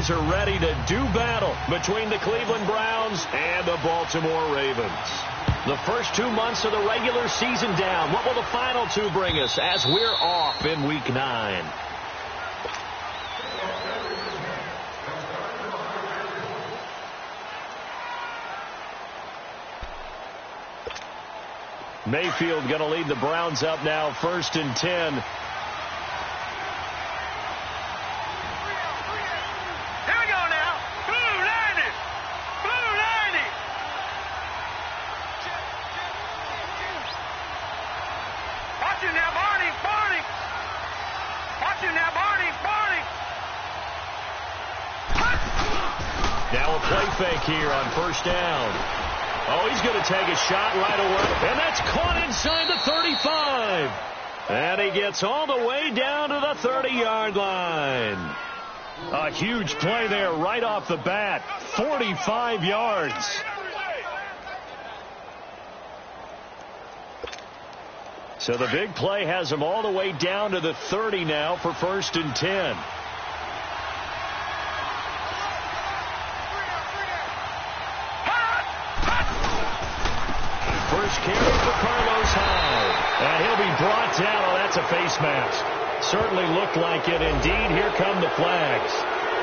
guys are ready to do battle between the Cleveland Browns and the Baltimore Ravens. The first 2 months of the regular season down. What will the final two bring us as we're off in Week 9? Mayfield going to lead the Browns up now, 1st and 10. Now a play fake here on 1st down. Oh, he's going to take a shot right away. And that's caught inside the 35. And he gets all the way down to the 30-yard line. A huge play there right off the bat. 45 yards. So the big play has him all the way down to the 30 now for 1st and 10. Carry for Carlos Hyde. And he'll be brought down. Oh, that's a face mask. Certainly looked like it. Indeed, here come the flags.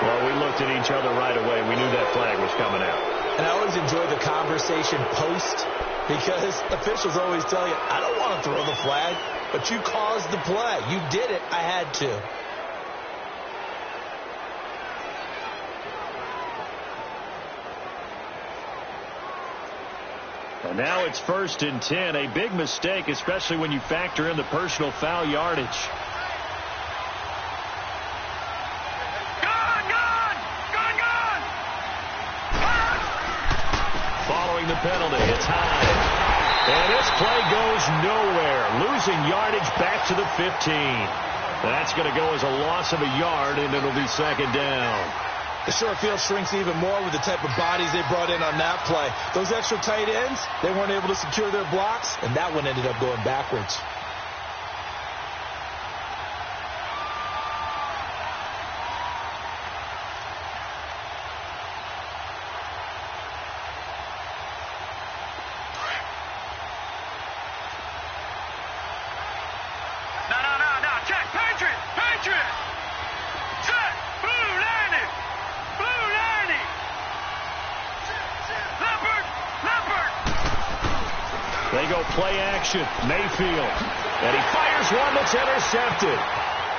Well, we looked at each other right away. We knew that flag was coming out. And I always enjoy the conversation post, because officials always tell you, I don't want to throw the flag, but you caused the play. You did it. I had to. And now it's 1st and 10. A big mistake, especially when you factor in the personal foul yardage. Following the penalty, it's Hyde. And this play goes nowhere. Losing yardage back to the 15. That's going to go as a loss of a yard, and it'll be 2nd down. The short field shrinks even more with the type of bodies they brought in on that play. Those extra tight ends, they weren't able to secure their blocks, and that one ended up going backwards. No. Check. Patriot. Set. Blue 90. They go play action. Mayfield. And he fires one that's intercepted.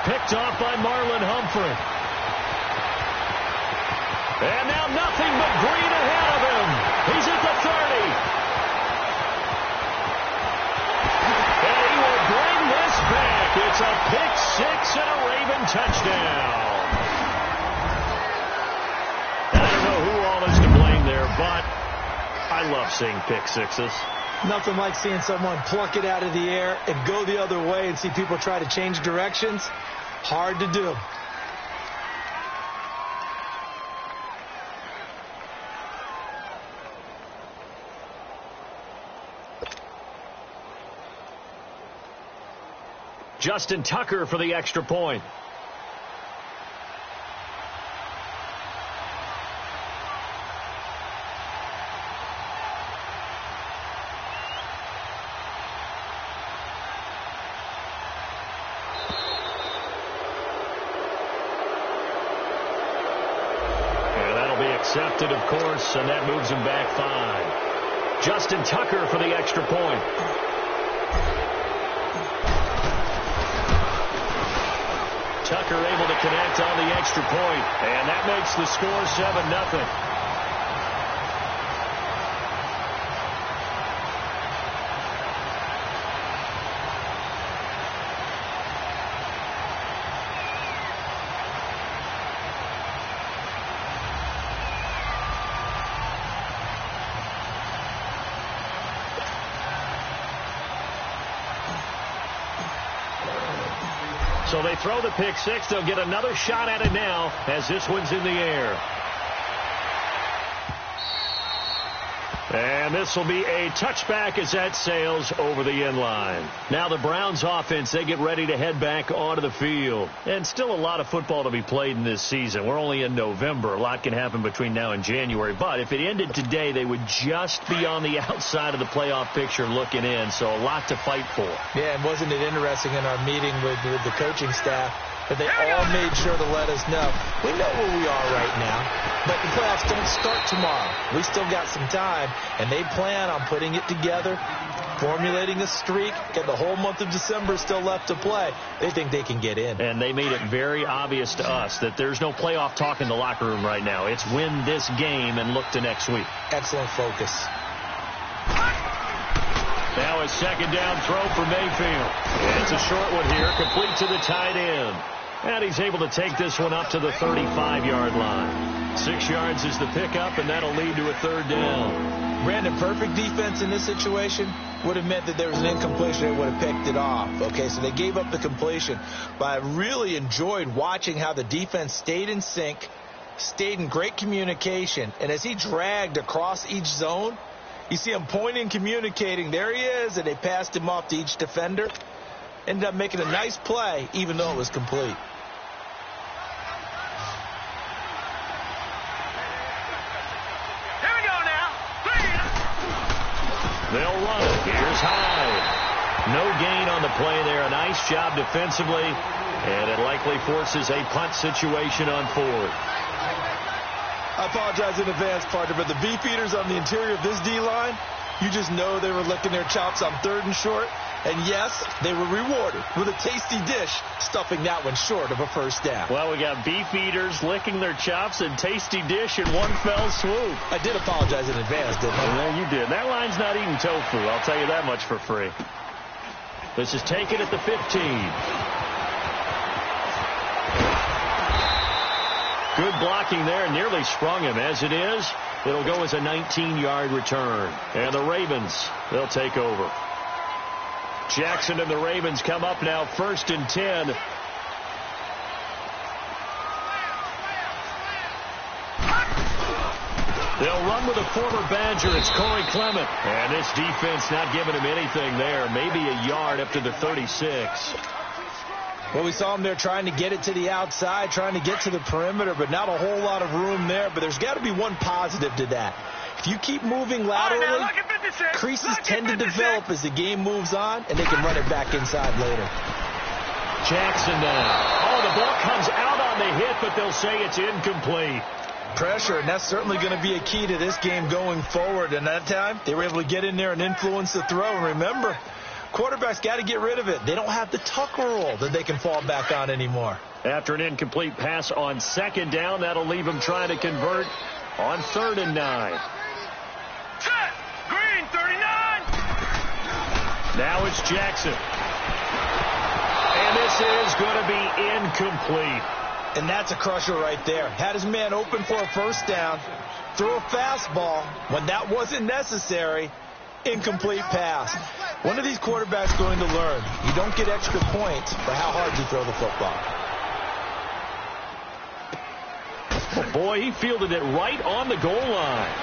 Picked off by Marlon Humphrey. And now nothing but green ahead of him. He's at the 30. And he will bring this back. It's a pick six and a Raven touchdown. And I don't know who all is to blame there, but I love seeing pick sixes. Nothing like seeing someone pluck it out of the air and go the other way and see people try to change directions. Hard to do. Justin Tucker for the extra point. Accepted, of course, and that moves him back 5. Justin Tucker for the extra point. Tucker able to connect on the extra point, and that makes the score 7-0. So they throw the pick six. They'll get another shot at it now as this one's in the air. And this will be a touchback as that sails over the end line. Now the Browns offense, they get ready to head back onto the field. And still a lot of football to be played in this season. We're only in November. A lot can happen between now and January. But if it ended today, they would just be on the outside of the playoff picture looking in. So a lot to fight for. Yeah, and wasn't it interesting in our meeting with the coaching staff that they all made sure to let us know. We know where we are right now, but the playoffs don't start tomorrow. We still got some time, and they plan on putting it together, formulating a streak, get the whole month of December still left to play. They think they can get in. And they made it very obvious to us that there's no playoff talk in the locker room right now. It's win this game and look to next week. Excellent focus. Now a second down throw for Mayfield. It's a short one here, complete to the tight end. And he's able to take this one up to the 35-yard line. 6 yards is the pickup, and that'll lead to a third down. Brandon, perfect defense in this situation would have meant that there was an incompletion. They would have picked it off. Okay, so they gave up the completion. But I really enjoyed watching how the defense stayed in sync, stayed in great communication. And as he dragged across each zone, you see him pointing, communicating. There he is, and they passed him off to each defender. Ended up making a nice play, even though it was complete. Here we go now. They'll run it. Here's Hyde. No gain on the play there. A nice job defensively, and it likely forces a punt situation on fourth. I apologize in advance, partner, but the beefeaters on the interior of this D-line, you just know they were licking their chops on 3rd and short. And yes, they were rewarded with a tasty dish, stuffing that one short of a first down. Well, we got beef eaters licking their chops and tasty dish in one fell swoop. I did apologize in advance, didn't I? Well, you did. That line's not eating tofu. I'll tell you that much for free. This is taken at the 15. Good blocking there. Nearly sprung him. As it is, it'll go as a 19-yard return. And the Ravens, they'll take over. Jackson and the Ravens come up now 1st and 10. They'll run with a former Badger. It's Corey Clement. And this defense not giving him anything there. Maybe a yard up to the 36. Well, we saw him there trying to get it to the outside, trying to get to the perimeter, but not a whole lot of room there. But there's got to be one positive to that. If you keep moving laterally, creases tend to develop as the game moves on, and they can run it back inside later. Jackson now. Oh, the ball comes out on the hit, but they'll say it's incomplete. Pressure, and that's certainly going to be a key to this game going forward. And that time, they were able to get in there and influence the throw. And remember, quarterbacks got to get rid of it. They don't have the Tucker rule that they can fall back on anymore. After an incomplete pass on 2nd down, that'll leave them trying to convert on 3rd and 9. Set. Green, 39. Now it's Jackson. And this is going to be incomplete. And that's a crusher right there. Had his man open for a first down, threw a fastball when that wasn't necessary. Incomplete pass. When are these quarterbacks going to learn? You don't get extra points for how hard you throw the football. Oh boy, he fielded it right on the goal line.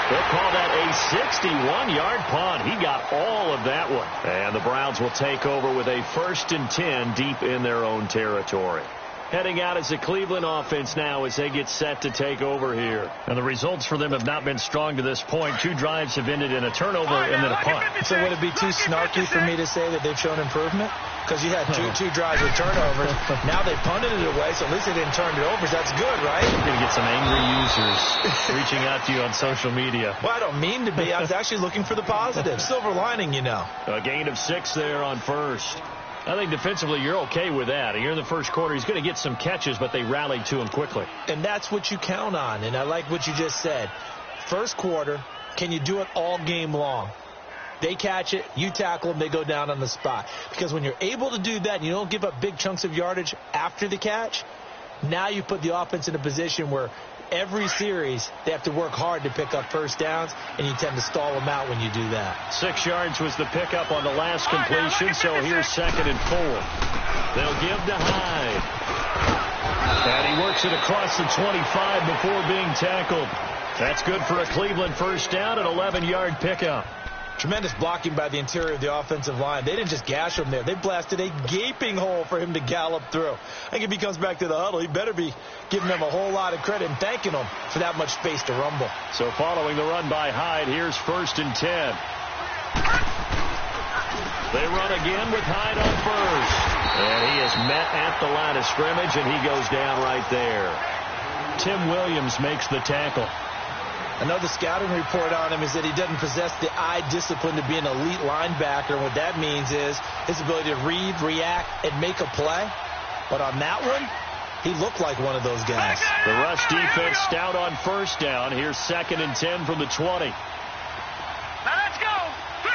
They'll call that a 61-yard punt. He got all of that one. And the Browns will take over with a 1st and 10 deep in their own territory. Heading out as the Cleveland offense now as they get set to take over here. And the results for them have not been strong to this point. 2 drives have ended in a turnover and then a punt. So would it be too snarky for me to say that they've shown improvement? Because you had two drives with turnovers. Now they punted it away, so at least they didn't turn it over. So that's good, right? You're going to get some angry users reaching out to you on social media. Well, I don't mean to be. I was actually looking for the positive. Silver lining, you know. A gain of 6 there on 1st. I think defensively you're okay with that. Here in the first quarter, he's going to get some catches, but they rallied to him quickly. And that's what you count on, and I like what you just said. First quarter, can you do it all game long? They catch it, you tackle them, they go down on the spot. Because when you're able to do that and you don't give up big chunks of yardage after the catch, now you put the offense in a position where every series they have to work hard to pick up first downs, and you tend to stall them out when you do that. 6 yards was the pickup on the last completion, so here's 2nd and 4. They'll give to Hyde. And he works it across the 25 before being tackled. That's good for a Cleveland first down, an 11-yard pickup. Tremendous blocking by the interior of the offensive line. They didn't just gash him there. They blasted a gaping hole for him to gallop through. I think if he comes back to the huddle, he better be giving them a whole lot of credit and thanking them for that much space to rumble. So following the run by Hyde, here's 1st and 10. They run again with Hyde on first. And he is met at the line of scrimmage, and he goes down right there. Tim Williams makes the tackle. Another scouting report on him is that he doesn't possess the eye discipline to be an elite linebacker. And what that means is his ability to read, react, and make a play. But on that one, he looked like one of those guys. The rush defense stout on first down. Here's 2nd and 10 from the 20. Now let's go. 3-19.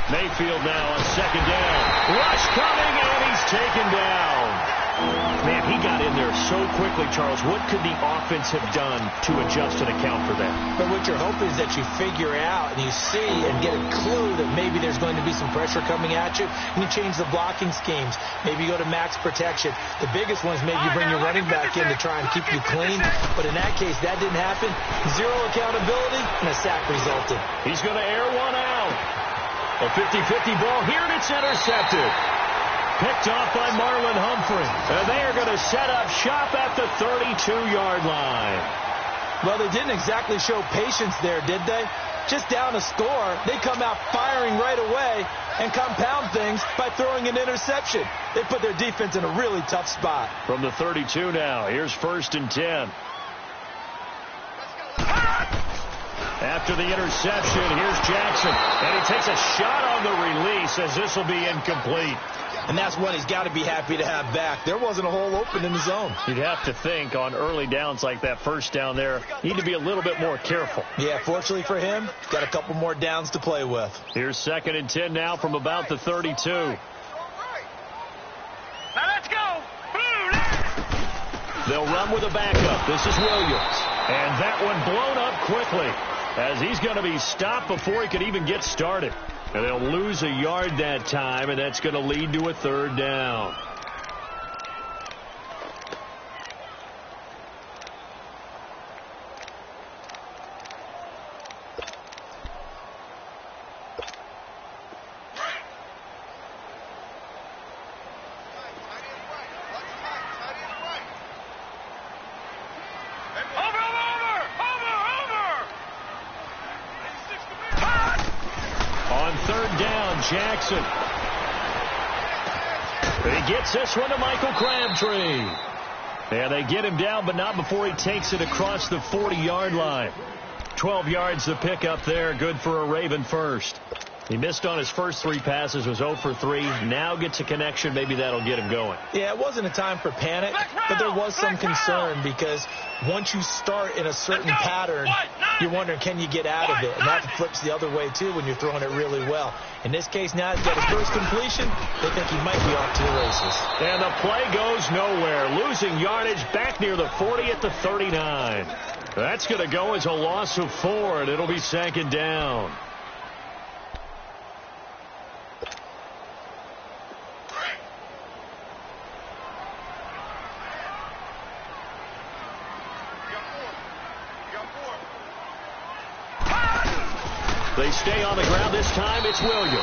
3-19. Mayfield now on 2nd down. Rush coming, and he's taken down. Man, he got in there so quickly, Charles. What could the offense have done to adjust and account for that? But what you're hoping is that you figure out and you see and get a clue that maybe there's going to be some pressure coming at you, and you change the blocking schemes. Maybe you go to max protection. The biggest one is maybe you bring your running back in to try and keep you clean. But in that case, that didn't happen. Zero accountability, and a sack resulted. He's going to air one out. A 50-50 ball here, and it's intercepted. Picked off by Marlon Humphrey. And they are going to set up shop at the 32-yard line. Well, they didn't exactly show patience there, did they? Just down a score, they come out firing right away and compound things by throwing an interception. They put their defense in a really tough spot. From the 32 now, here's 1st and 10. After the interception, here's Jackson. And he takes a shot on the release as this will be incomplete. And that's one he's got to be happy to have back. There wasn't a hole open in the zone. You'd have to think on early downs like that first down there, need to be a little bit more careful. Yeah, fortunately for him, he's got a couple more downs to play with. Here's 2nd and 10 now from about the 32. Now let's go. They'll run with a backup. This is Williams. And that one blown up quickly as he's going to be stopped before he could even get started. And they'll lose a yard that time, and that's going to lead to a 3rd down. Jackson. But he gets this one to Michael Crabtree. And they get him down, but not before he takes it across the 40-yard line. 12 yards to pick up there. Good for a Raven first. He missed on his first 3 passes, was 0 for 3. Now gets a connection. Maybe that'll get him going. Yeah, it wasn't a time for panic, but there was some concern because once you start in a certain pattern, you're wondering, can you get out of it? And that flips the other way, too, when you're throwing it really well. In this case, now he's got his first completion. They think he might be off to the races. And the play goes nowhere. Losing yardage back near the 40 at the 39. That's going to go as a loss of 4, and it'll be 2nd down. They stay on the ground this time. It's Williams.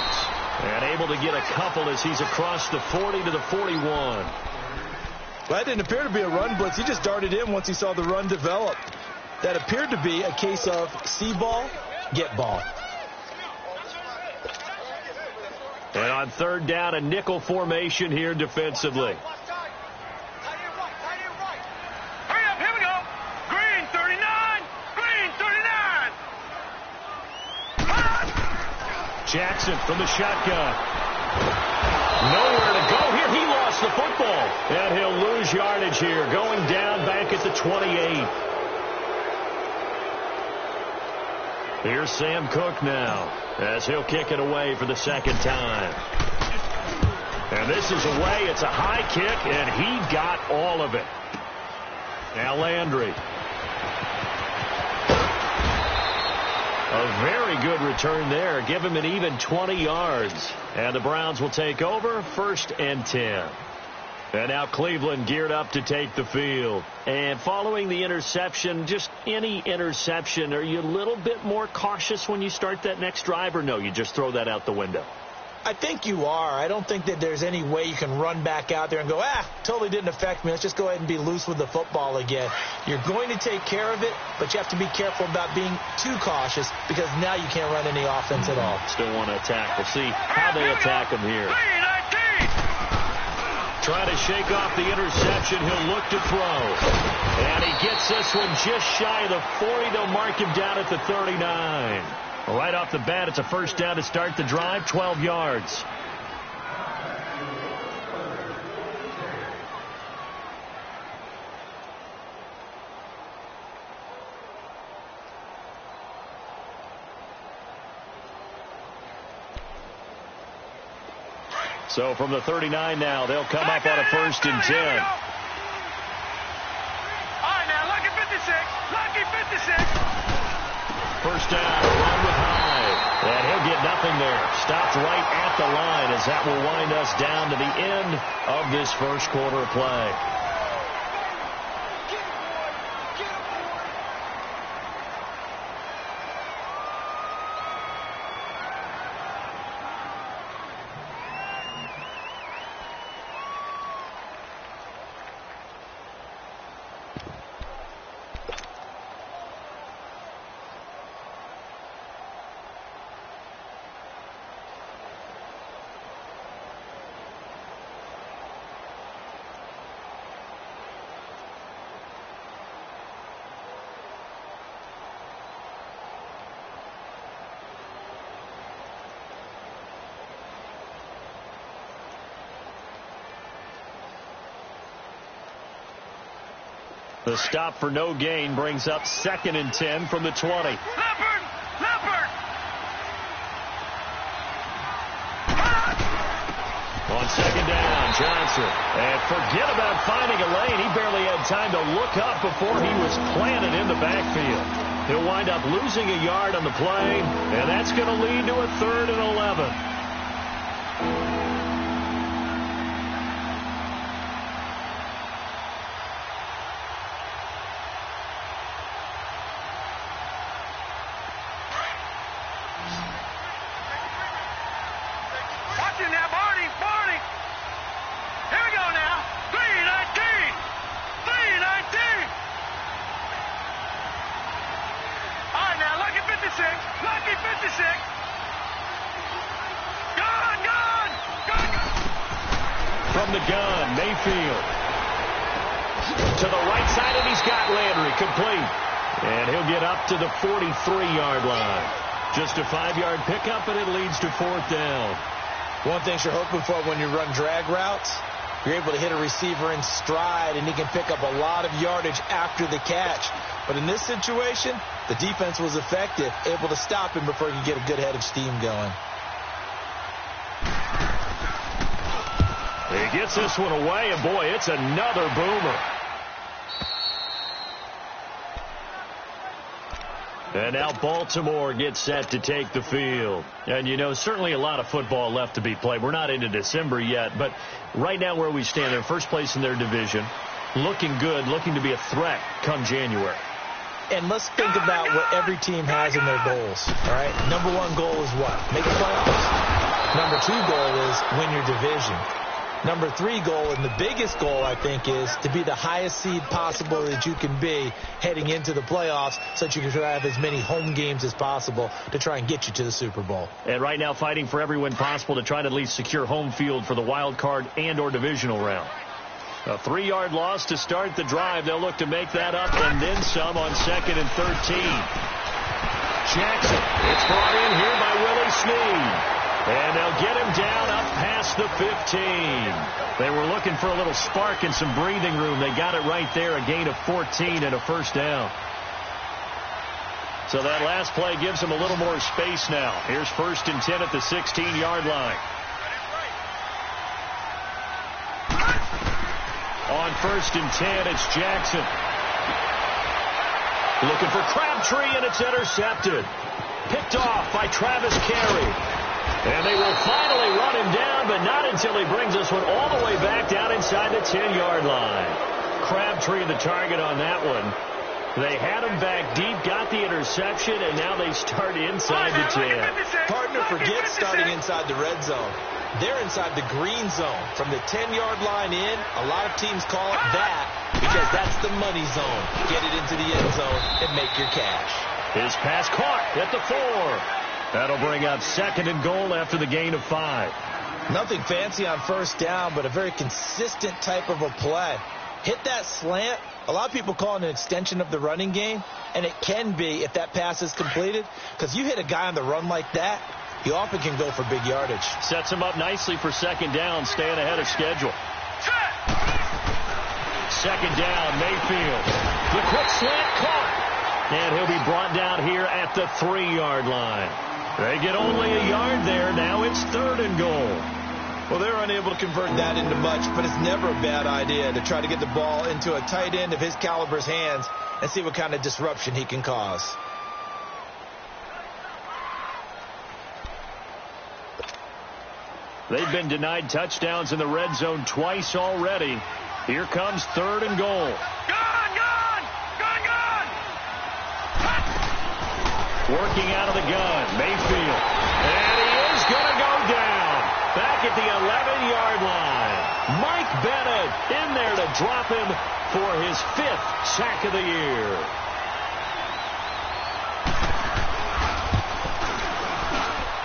And able to get a couple as he's across the 40 to the 41. Well, that didn't appear to be a run blitz. He just darted in once he saw the run develop. That appeared to be a case of see ball, get ball. And on 3rd down, a nickel formation here defensively. Jackson from the shotgun. Nowhere to go here. He lost the football. And he'll lose yardage here. Going down back at the 28. Here's Sam Cook now as he'll kick it away for the 2nd time. And this is away. It's a high kick, and he got all of it. Now Landry. A very good return there. Give him an even 20 yards. And the Browns will take over 1st and 10. And now Cleveland geared up to take the field. And following the interception, just any interception, are you a little bit more cautious when you start that next drive, or no, you just throw that out the window? I think you are. I don't think that there's any way you can run back out there and go, totally didn't affect me. Let's just go ahead and be loose with the football again. You're going to take care of it, but you have to be careful about being too cautious because now you can't run any offense at all. Still want to attack. We'll see how they attack him here. Trying to shake off the interception. He'll look to throw. And he gets this one just shy of the 40. They'll mark him down at the 39. Right off the bat, it's a first down to start the drive, 12 yards. So from the 39 now, they'll come up on a 1st and 10. All right, now, lucky 56. Lucky 56. First down, run with Hyde. And he'll get nothing there. Stopped right at the line as that will wind us down to the end of this first quarter of play. The stop for no gain brings up 2nd and 10 from the 20. Leopard! On 2nd down, Johnson. And forget about finding a lane. He barely had time to look up before he was planted in the backfield. He'll wind up losing a yard on the play, and that's going to lead to a 3rd and 11. From the gun, Mayfield. To the right side, and he's got Landry complete. And he'll get up to the 43-yard line. Just a 5-yard pickup, and it leads to 4th down. One thing you're hoping for when you run drag routes, you're able to hit a receiver in stride, and he can pick up a lot of yardage after the catch. But in this situation, the defense was effective, able to stop him before he could get a good head of steam going. He gets this one away, and boy, it's another boomer. And now Baltimore gets set to take the field. And, you know, certainly a lot of football left to be played. We're not into December yet, but right now where we stand, they're first place in their division, looking good, looking to be a threat come January. And let's think about what every team has in their goals, all right? Number 1 goal is what? Make the playoffs. Number 2 goal is win your division. Number 3 goal, and the biggest goal, I think, is to be the highest seed possible that you can be heading into the playoffs so that you can have as many home games as possible to try and get you to the Super Bowl. And right now fighting for every win possible to try to at least secure home field for the wild card and or divisional round. A 3-yard loss to start the drive. They'll look to make that up and then some on 2nd and 13. Jackson. It's brought in here by Willie Snead. And they'll get him down up past the 15. They were looking for a little spark and some breathing room. They got it right there, a gain of 14 and a first down. So that last play gives them a little more space now. Here's 1st and 10 at the 16-yard line. On 1st and 10, it's Jackson. Looking for Crabtree, and it's intercepted. Picked off by Travis Carey. And they will finally run him down, but not until he brings this one all the way back down inside the 10-yard line. Crabtree the target on that one. They had him back deep, got the interception, and now they start inside the 10. Partner, forget starting inside the red zone. They're inside the green zone. From the 10-yard line in, a lot of teams call it that because that's the money zone. Get it into the end zone and make your cash. His pass caught at the 4. That'll bring up 2nd and goal after the gain of 5. Nothing fancy on first down, but a very consistent type of a play. Hit that slant. A lot of people call it an extension of the running game, and it can be if that pass is completed, because you hit a guy on the run like that, he often can go for big yardage. Sets him up nicely for 2nd down, staying ahead of schedule. 2nd down, Mayfield. The quick slant caught. And he'll be brought down here at the 3-yard line. They get only a yard there. Now it's 3rd and goal. Well, they're unable to convert that into much, but it's never a bad idea to try to get the ball into a tight end of his caliber's hands and see what kind of disruption he can cause. They've been denied touchdowns in the red zone twice already. Here comes 3rd and goal. Working out of the gun, Mayfield. And he is going to go down. Back at the 11-yard line. Mike Bennett in there to drop him for his 5th sack of the year.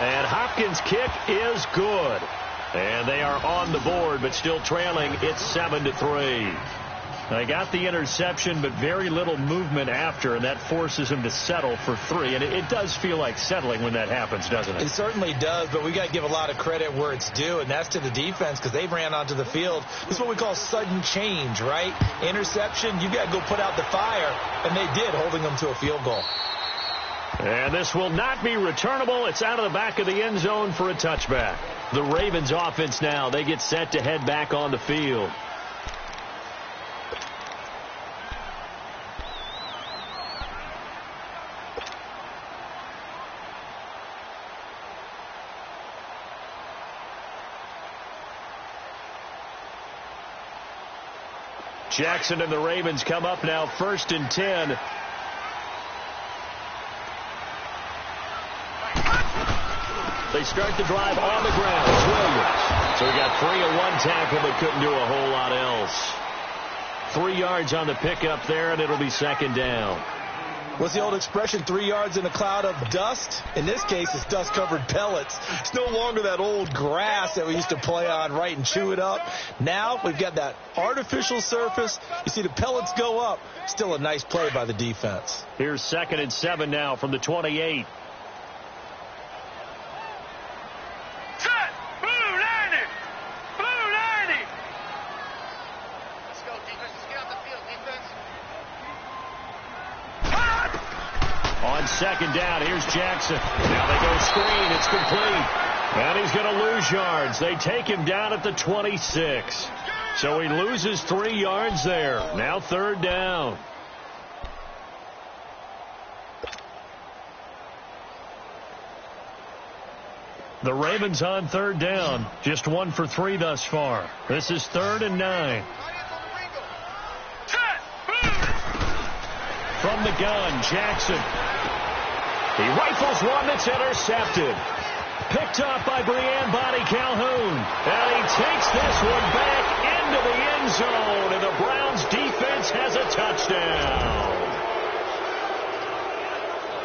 And Hopkins' kick is good. And they are on the board, but still trailing. It's 7-3. They got the interception, but very little movement after, and that forces him to settle for 3. And it does feel like settling when that happens, doesn't it? It certainly does, but we got to give a lot of credit where it's due, and that's to the defense because they ran onto the field. This is what we call sudden change, right? Interception, you got to go put out the fire, and they did, holding them to a field goal. And this will not be returnable. It's out of the back of the end zone for a touchback. The Ravens offense now, they get set to head back on the field. Jackson and the Ravens come up now 1st and 10. They start the drive on the ground. It's Williams. So he got 3 in 1 tackle, but couldn't do a whole lot else. 3 yards on the pickup there, and it'll be 2nd down. What's the old expression, 3 yards in a cloud of dust? In this case, it's dust-covered pellets. It's no longer that old grass that we used to play on, right, and chew it up. Now we've got that artificial surface. You see the pellets go up. Still a nice play by the defense. Here's 2nd and 7 now from the 28. On 2nd down, here's Jackson. Now they go screen. It's complete. And he's going to lose yards. They take him down at the 26. So he loses 3 yards there. Now 3rd down. The Ravens on 3rd down. Just 1 for 3 thus far. This is 3rd and 9. From the gun, Jackson. He rifles one that's intercepted. Picked up by Brianne Bonnie Calhoun. And he takes this one back into the end zone. And the Browns defense has a touchdown.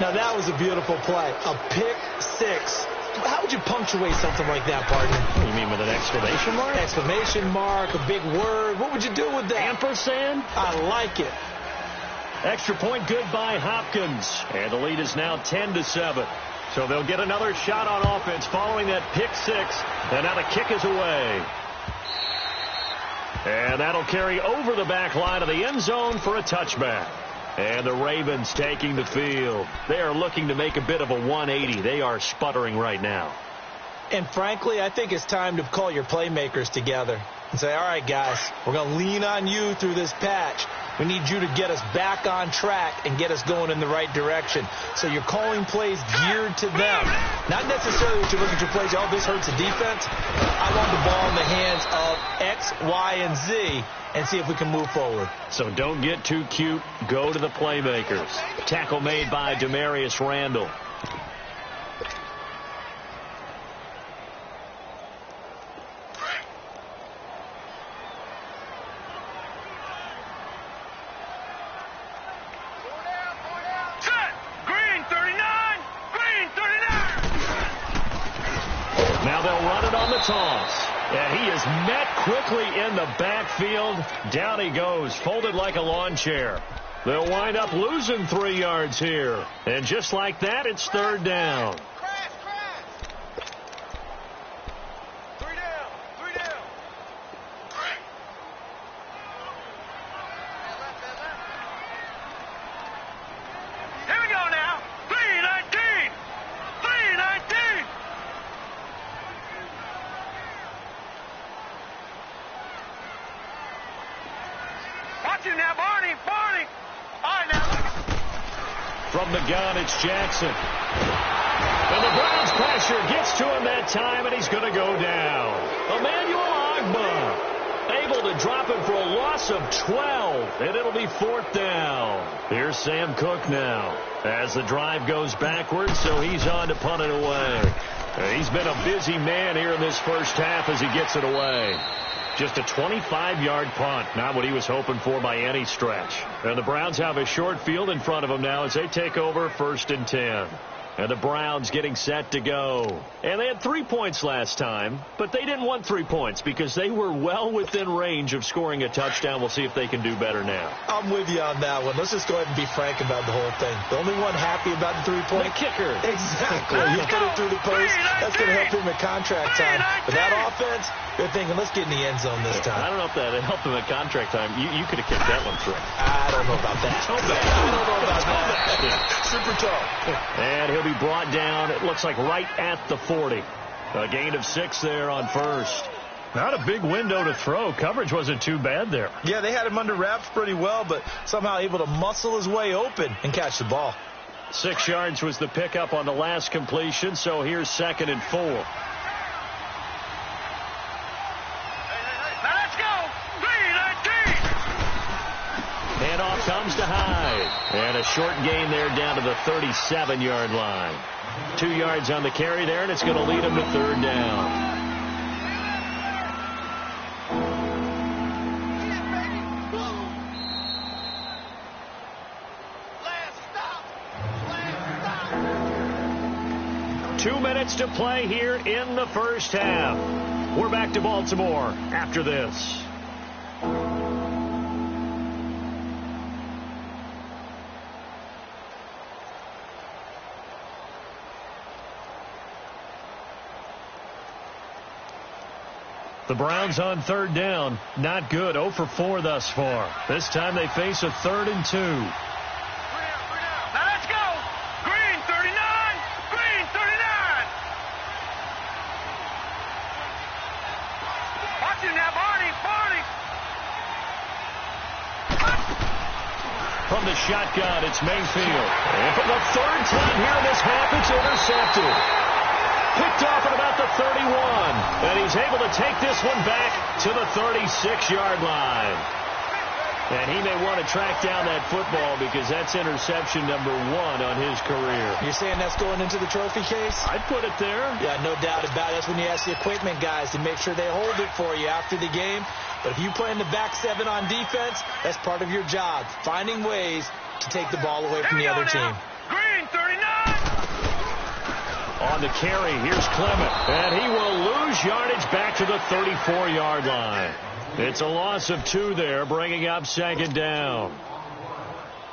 Now that was a beautiful play. A pick 6. How would you punctuate something like that, partner? You mean with an exclamation mark? Exclamation mark, a big word. What would you do with that? Ampersand? I like it. Extra point good by Hopkins. And the lead is now 10-7. So they'll get another shot on offense following that pick 6. And now the kick is away. And that'll carry over the back line of the end zone for a touchback. And the Ravens taking the field. They are looking to make a bit of a 180. They are sputtering right now. And frankly, I think it's time to call your playmakers together and say, all right, guys, we're going to lean on you through this patch. We need you to get us back on track and get us going in the right direction. So you're calling plays geared to them. Not necessarily what you look at your plays, oh, this hurts the defense. I want the ball in the hands of X, Y, and Z and see if we can move forward. So don't get too cute. Go to the playmakers. Tackle made by Demarius Randall. Now they'll run it on the toss. And he is met quickly in the backfield. Down he goes, folded like a lawn chair. They'll wind up losing 3 yards here. And just like that, it's third down. From the gun, it's Jackson. And the Browns pressure gets to him that time, and he's going to go down. Emmanuel Ogbah able to drop him for a loss of 12, and it'll be fourth down. Here's Sam Cook now as the drive goes backwards, so he's on to punt it away. He's been a busy man here in this first half as he gets it away. Just a 25-yard punt, not what he was hoping for by any stretch. And the Browns have a short field in front of them now as they take over 1st and 10. And the Browns getting set to go. And they had 3 points last time, but they didn't want 3 points because they were well within range of scoring a touchdown. We'll see if they can do better now. I'm with you on that one. Let's just go ahead and be frank about the whole thing. The only one happy about the 3-point? The kicker. Exactly. He put it through the post. That's going to help him at contract time. But that offense, they're thinking, let's get in the end zone this time. I don't know if that helped him at contract time. You could have kicked that one through. I don't know about that. I don't know about that. Super tough. And he'll be brought down, it looks like right at the 40. A gain of 6 there on first. Not a big window to throw. Coverage wasn't too bad there. Yeah, they had him under wraps pretty well, but somehow able to muscle his way open and catch the ball. 6 yards was the pickup on the last completion, so here's 2nd and 4. Handoff comes to Hyde. And a short gain there down to the 37-yard line. 2 yards on the carry there, and it's going to lead him to third down. Two minutes to play here in the first half. We're back to Baltimore after this. The Browns on third down. Not good. 0 for 4 thus far. This time they face a 3rd and 2. Now let's go. Green 39. Green 39. Watch him now, Barney. Barney. From the shotgun, it's Mayfield. And for the 3rd time here in this half, it's intercepted. Picked off at about the 31. And he's able to take this one back to the 36-yard line. And he may want to track down that football because that's interception number 1 on his career. You're saying that's going into the trophy case? I'd put it there. Yeah, no doubt about it. That's when you ask the equipment guys to make sure they hold it for you after the game. But if you play in the back 7 on defense, that's part of your job, finding ways to take the ball away from the other team. Green 39. On the carry, here's Clement. And he will lose yardage back to the 34-yard line. It's a loss of 2 there, bringing up 2nd down.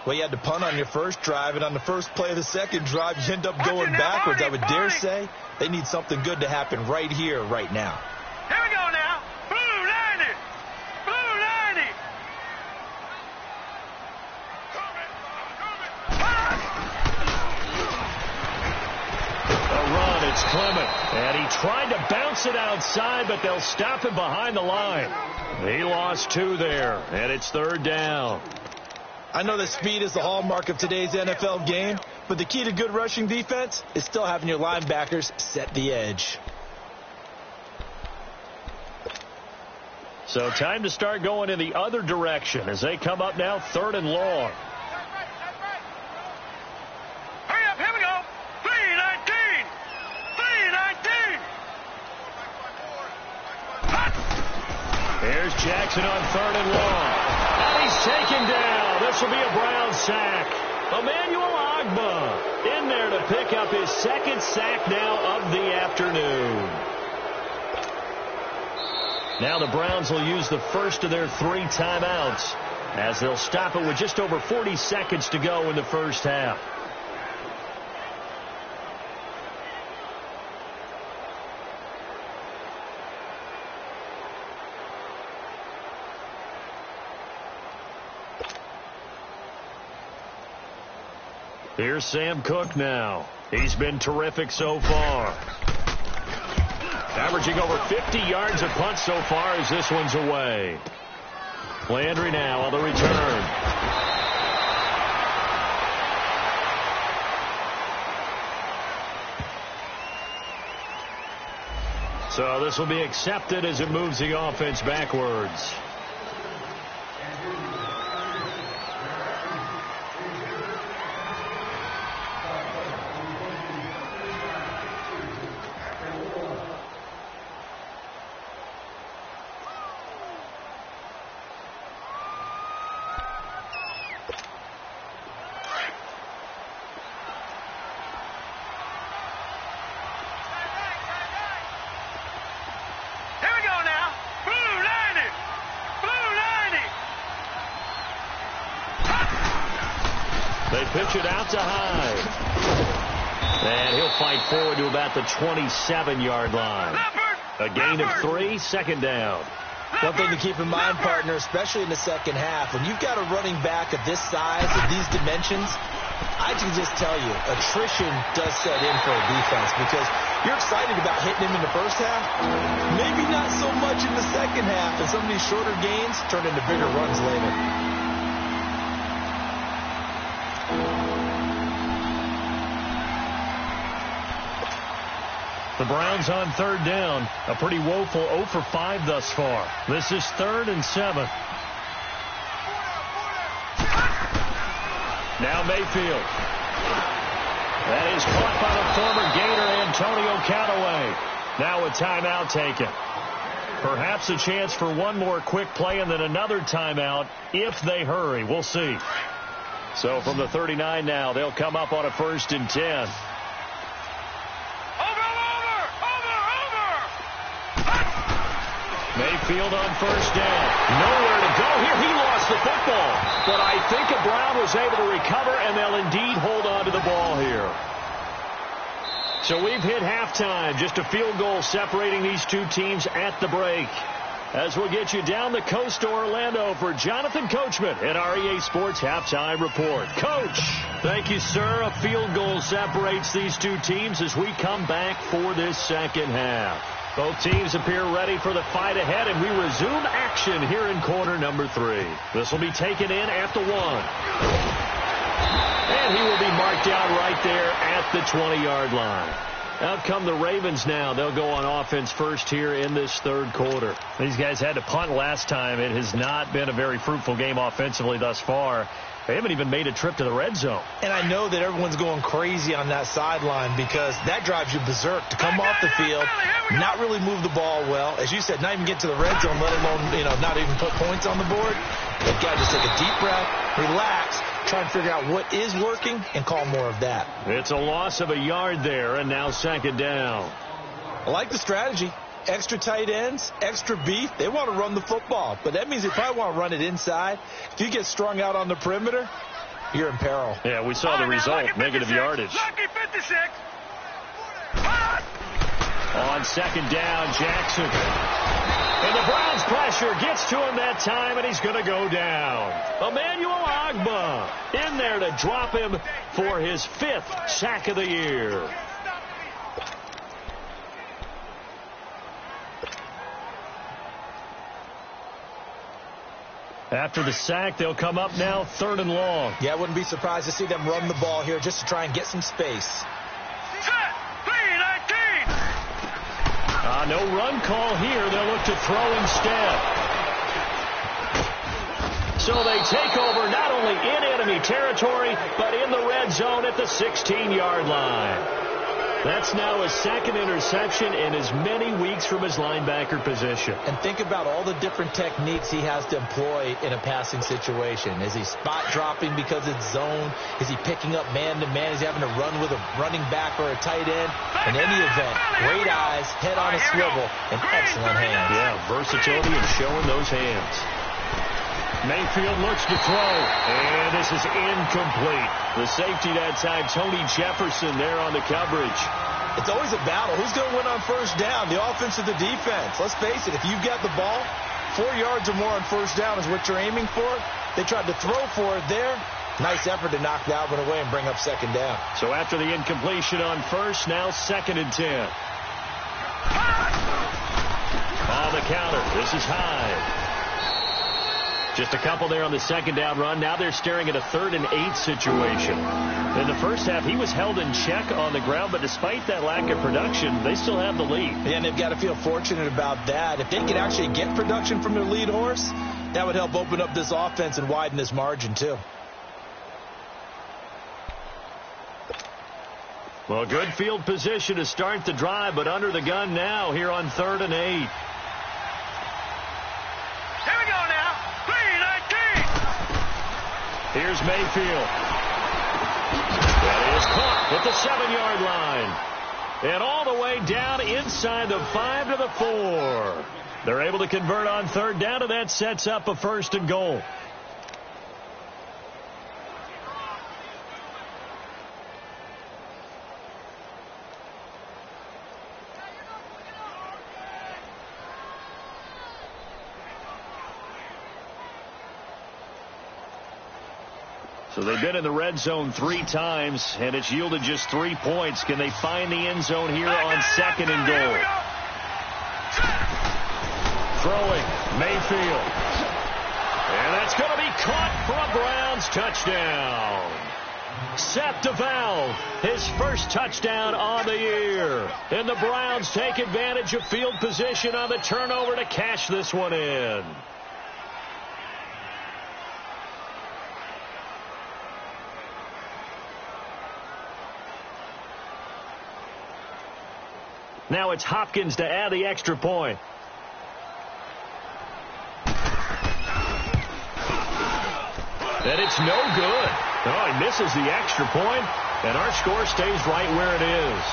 Well, you had to punt on your first drive, and on the first play of the second drive, you end up going backwards. I would dare say they need something good to happen right here, right now. Here we go now. Blue 90. Blue 90. It's Clement, and he tried to bounce it outside, but they'll stop him behind the line. He lost 2 there, and it's 3rd down. I know that speed is the hallmark of today's NFL game, but the key to good rushing defense is still having your linebackers set the edge. So time to start going in the other direction as they come up now 3rd and long. Hurry up, here we go. 3-19. 3-19. Here's Jackson on 3rd and long. And he's taken down. This will be a Brown sack. Emmanuel Ogbah in there to pick up his 2nd sack now of the afternoon. Now the Browns will use the first of their 3 timeouts as they'll stop it with just over 40 seconds to go in the first half. Here's Sam Cook now. He's been terrific so far. Averaging over 50 yards a punt so far as this one's away. Landry now on the return. So this will be accepted as it moves the offense backwards. Pitch it out to Hyde. And he'll fight forward to about the 27-yard line. A gain of 3, 2nd down. One thing to keep in mind, partner, especially in the second half, when you've got a running back of this size, of these dimensions, I can just tell you, attrition does set in for a defense because you're excited about hitting him in the first half. Maybe not so much in the second half, and some of these shorter gains turn into bigger runs later. The Browns on 3rd down. A pretty woeful 0 for 5 thus far. This is 3rd and 7. Now Mayfield. That is caught by the former Gator Antonio Callaway. Now a timeout taken. Perhaps a chance for one more quick play and then another timeout if they hurry. We'll see. So from the 39 now, they'll come up on a 1st and 10. Mayfield on 1st down. Nowhere to go here. He lost the football. But I think Brown was able to recover, and they'll indeed hold on to the ball here. So we've hit halftime. Just a field goal separating these two teams at the break. As we'll get you down the coast to Orlando for Jonathan Coachman at our EA Sports Halftime Report. Coach. Thank you, sir. A field goal separates these two teams as we come back for this second half. Both teams appear ready for the fight ahead, and we resume action here in quarter number 3. This will be taken in after 1. And he will be marked down right there at the 20-yard line. Out come the Ravens now. They'll go on offense first here in this 3rd quarter. These guys had to punt last time. It has not been a very fruitful game offensively thus far. They haven't even made a trip to the red zone. And I know that everyone's going crazy on that sideline because that drives you berserk to come off the field, not really move the ball well. As you said, not even get to the red zone, let alone, not even put points on the board. They've got to just take a deep breath, relax, try and figure out what is working and call more of that. It's a loss of a yard there, and now 2nd down. I like the strategy. Extra tight ends, extra beef. They want to run the football, but that means they probably want to run it inside. If you get strung out on the perimeter, you're in peril. Yeah, we saw the result, negative yardage. Lucky 56. On 2nd down, Jackson. And the Browns pressure gets to him that time, and he's going to go down. Emmanuel Ogbah in there to drop him for his 5th sack of the year. After the sack, they'll come up now 3rd and long. Yeah, I wouldn't be surprised to see them run the ball here just to try and get some space. Set. 3-19. No run call here. They'll look to throw instead. So they take over not only in enemy territory, but in the red zone at the 16-yard line. That's now his 2nd interception in as many weeks from his linebacker position. And think about all the different techniques he has to employ in a passing situation. Is he spot dropping because it's zone? Is he picking up man-to-man? Is he having to run with a running back or a tight end? In any event, great eyes, head on a swivel, and excellent hands. Yeah, versatility and showing those hands. Mayfield looks to throw, and this is incomplete. The safety that time, Tony Jefferson there on the coverage. It's always a battle. Who's going to win on 1st down, the offense or the defense? Let's face it, if you've got the ball, 4 yards or more on 1st down is what you're aiming for. They tried to throw for it there. Nice effort to knock that one away and bring up 2nd down. So after the incompletion on 1st, now 2nd and 10. On the counter, this is Hyde. Just a couple there on the 2nd down run. Now they're staring at a 3rd and 8 situation. In the first half, he was held in check on the ground, but despite that lack of production, they still have the lead. And they've got to feel fortunate about that. If they could actually get production from their lead horse, that would help open up this offense and widen this margin, too. Well, good field position to start the drive, but under the gun now here on 3rd and 8. Here we go now. 3-19. Here's Mayfield. That is caught at the 7-yard line. And all the way down inside the 5 to the 4. They're able to convert on 3rd down, and that sets up a 1st and goal. So they've been in the red zone 3 times, and it's yielded just 3 points. Can they find the end zone here on 2nd and goal? Throwing, Mayfield. And that's going to be caught for a Browns touchdown. Seth DeValve, his 1st touchdown on the year. And the Browns take advantage of field position on the turnover to cash this one in. Now it's Hopkins to add the extra point. And it's no good. Oh, he misses the extra point, and our score stays right where it is.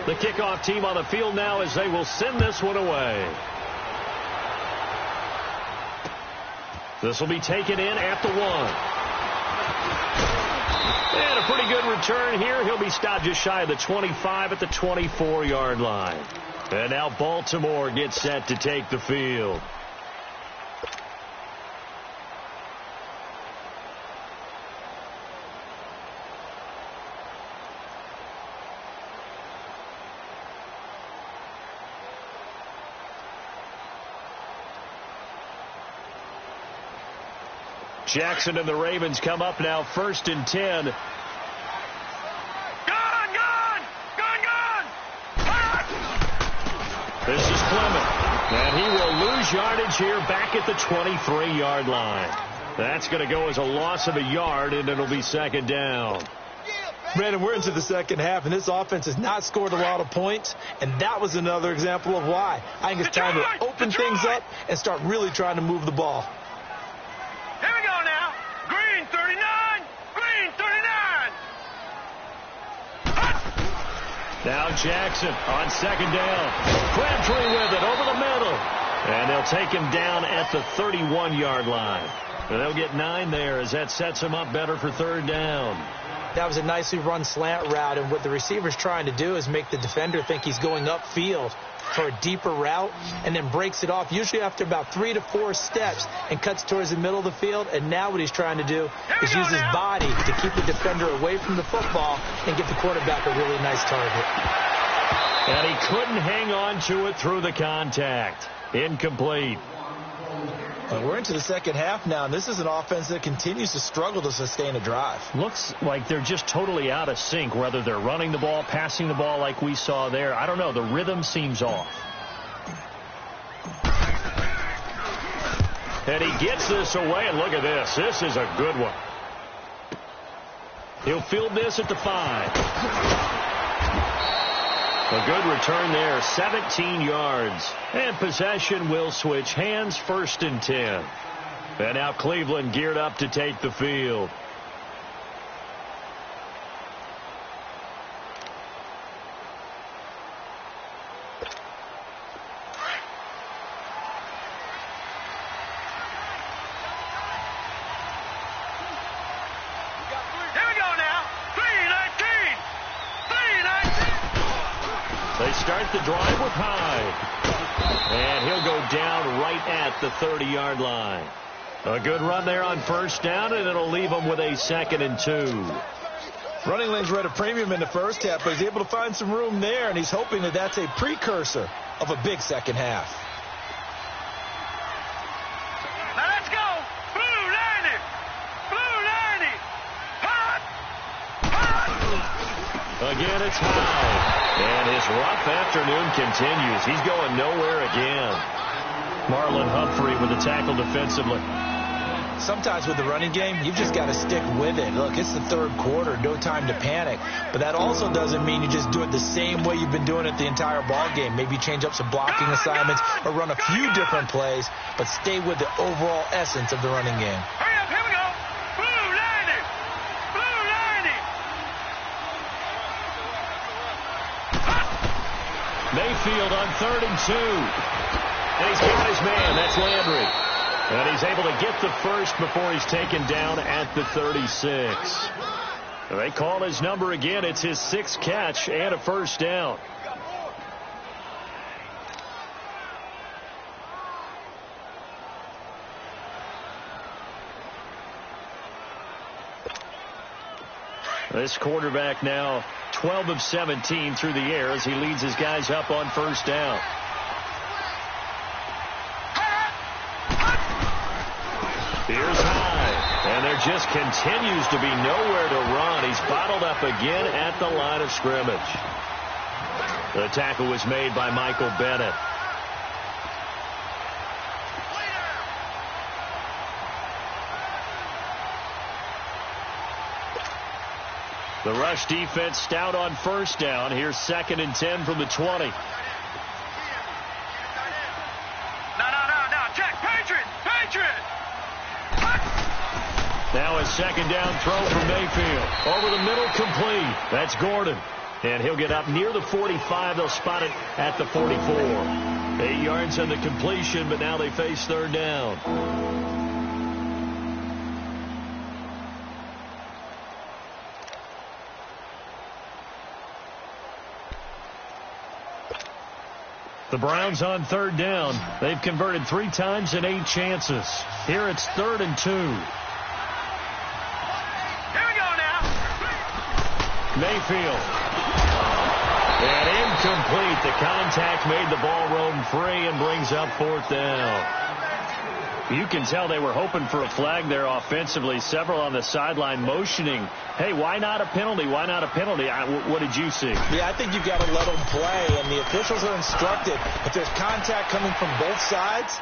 The kickoff team on the field now as they will send this one away. This will be taken in at the 1. And a pretty good return here. He'll be stopped just shy of the 25 at the 24-yard line. And now Baltimore gets set to take the field. Jackson and the Ravens come up now 1st and 10. Gun! This is Clement. And he will lose yardage here back at the 23-yard line. That's going to go as a loss of a yard, and it'll be 2nd down. Brandon, we're into the 2nd half, and this offense has not scored a lot of points, and that was another example of why. I think it's time to open things up and start really trying to move the ball. Here we go now. Green 39. Green 39. Now Jackson on 2nd down. Crabtree with it over the middle. And they'll take him down at the 31-yard line. And they'll get 9 there as that sets him up better for 3rd down. That was a nicely run slant route, and what the receiver's trying to do is make the defender think he's going upfield for a deeper route and then breaks it off, usually after about 3 to 4 steps, and cuts towards the middle of the field. And now what he's trying to do is use his body to keep the defender away from the football and get the quarterback a really nice target. And he couldn't hang on to it through the contact. Incomplete. We're into the second half now, and this is an offense that continues to struggle to sustain a drive. Looks like they're just totally out of sync, whether they're running the ball, passing the ball like we saw there. I don't know. The rhythm seems off. And he gets this away, and look at this. This is a good one. He'll field this at the 5. A good return there, 17 yards. And possession will switch hands, 1st and 10. And now Cleveland geared up to take the field. They start the drive with Hyde. And he'll go down right at the 30-yard line. A good run there on 1st down, and it'll leave them with a 2nd and 2. Running lanes were at a premium in the first half, but he's able to find some room there, and he's hoping that that's a precursor of a big second half. Now let's go. Blue 90. Blue 90. Hot. Hot. Again, it's Hyde. And his rough afternoon continues. He's going nowhere again. Marlon Humphrey with the tackle defensively. Sometimes with the running game, you've just got to stick with it. Look, it's the 3rd quarter, no time to panic. But that also doesn't mean you just do it the same way you've been doing it the entire ball game. Maybe change up some blocking assignments or run a few different plays, but stay with the overall essence of the running game. Hurry up, here we go. Blue 90. Blue 90. Mayfield on 3rd and 2. And he's got his man. That's Landry. And he's able to get the first before he's taken down at the 36. They call his number again. It's his 6th catch and a 1st down. This quarterback now 12 of 17 through the air as he leads his guys up on 1st down. Here's Hyde, and there just continues to be nowhere to run. He's bottled up again at the line of scrimmage. The tackle was made by Michael Bennett. The rush defense stout on 1st down. Here's 2nd and 10 from the 20. No. Check. Patriot. Now a 2nd down throw from Mayfield. Over the middle, complete. That's Gordon. And he'll get up near the 45. They'll spot it at the 44. 8 yards on the completion, but now they face 3rd down. The Browns on 3rd down. They've converted 3 times in 8 chances. Here it's 3rd and 2. Here we go now. Mayfield. And incomplete. The contact made the ball roam free and brings up 4th down. You can tell they were hoping for a flag there offensively. Several on the sideline motioning, hey, why not a penalty? Why not a penalty? What did you see? Yeah, I think you've got to let them play, and the officials are instructed. If there's contact coming from both sides,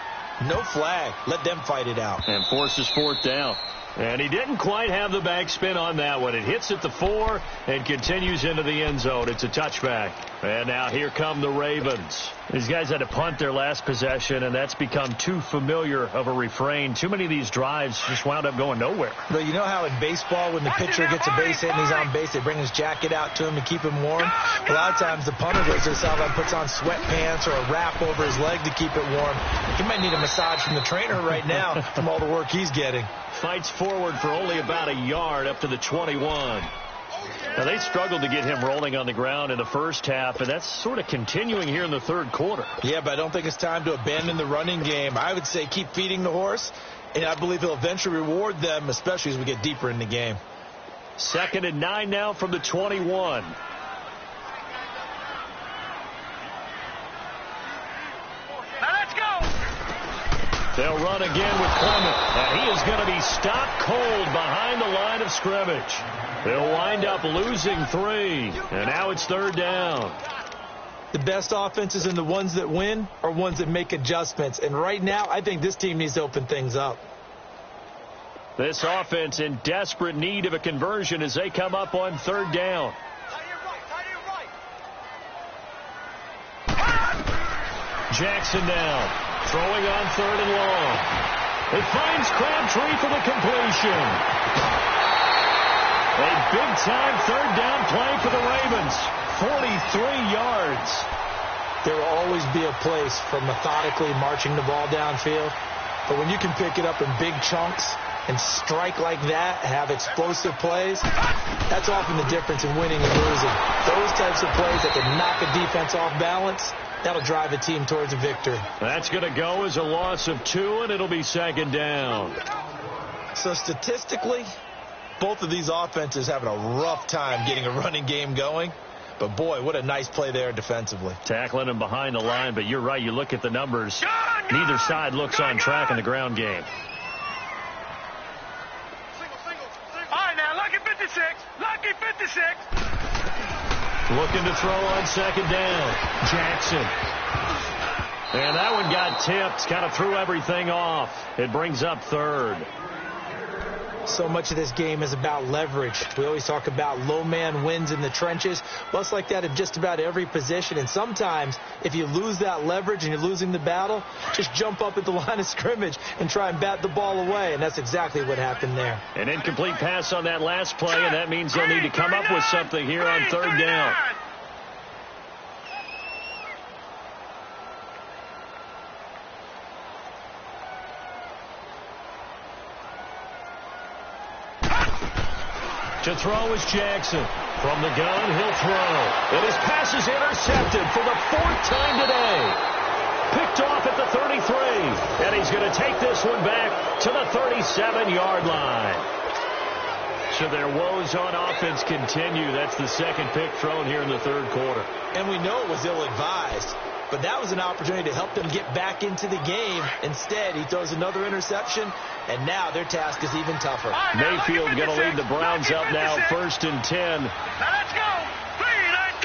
no flag. Let them fight it out. And forces 4th down. And he didn't quite have the backspin on that one. It hits at the 4 and continues into the end zone. It's a touchback. And now here come the Ravens. These guys had to punt their last possession, and that's become too familiar of a refrain. Too many of these drives just wound up going nowhere. Well, you know how in baseball when the pitcher gets a base hit and he's on base, they bring his jacket out to him to keep him warm? A lot of times the punter goes to the sideline, puts on sweatpants or a wrap over his leg to keep it warm. He might need a massage from the trainer right now from all the work he's getting. Fights forward for only about a yard up to the 21. Now, they struggled to get him rolling on the ground in the first half, and that's sort of continuing here in the third quarter. Yeah, but I don't think it's time to abandon the running game. I would say keep feeding the horse, and I believe he'll eventually reward them, especially as we get deeper in the game. 2nd and 9 now from the 21. Now let's go. They'll run again with Clement, and he is going to be stopped cold behind the line of scrimmage. They'll wind up losing 3, and now it's 3rd down. The best offenses and the ones that win are ones that make adjustments, and right now I think this team needs to open things up. This offense in desperate need of a conversion as they come up on 3rd down. Jackson down, throwing on 3rd and long. It finds Crabtree for the completion. A big-time 3rd down play for the Ravens. 43 yards. There will always be a place for methodically marching the ball downfield, but when you can pick it up in big chunks and strike like that, have explosive plays, that's often the difference in winning and losing. Those types of plays that can knock a defense off balance, that'll drive a team towards a victory. That's going to go as a loss of 2, and it'll be 2nd down. So statistically, both of these offenses having a rough time getting a running game going. But, boy, what a nice play there defensively. Tackling him behind the line, but you're right. You look at the numbers. Neither side looks on track in the ground game. All right, now, lucky 56. Lucky 56. Looking to throw on 2nd down. Jackson. And that one got tipped. Kind of threw everything off. It brings up 3rd. So much of this game is about leverage. We always talk about low man wins in the trenches. Well, it's like that in just about every position. And sometimes, if you lose that leverage and you're losing the battle, just jump up at the line of scrimmage and try and bat the ball away. And that's exactly what happened there. An incomplete pass on that last play, and that means they'll need to come up with something here on 3rd down. To throw is Jackson. From the gun, he'll throw. And his pass is intercepted for the 4th time today. Picked off at the 33. And he's going to take this one back to the 37-yard line. So their woes on offense continue. That's the 2nd pick thrown here in the 3rd quarter. And we know it was ill-advised. But that was an opportunity to help them get back into the game. Instead, he throws another interception, and now their task is even tougher. Mayfield going to lead the Browns up now, 1st and 10. Now let's go. 3-19.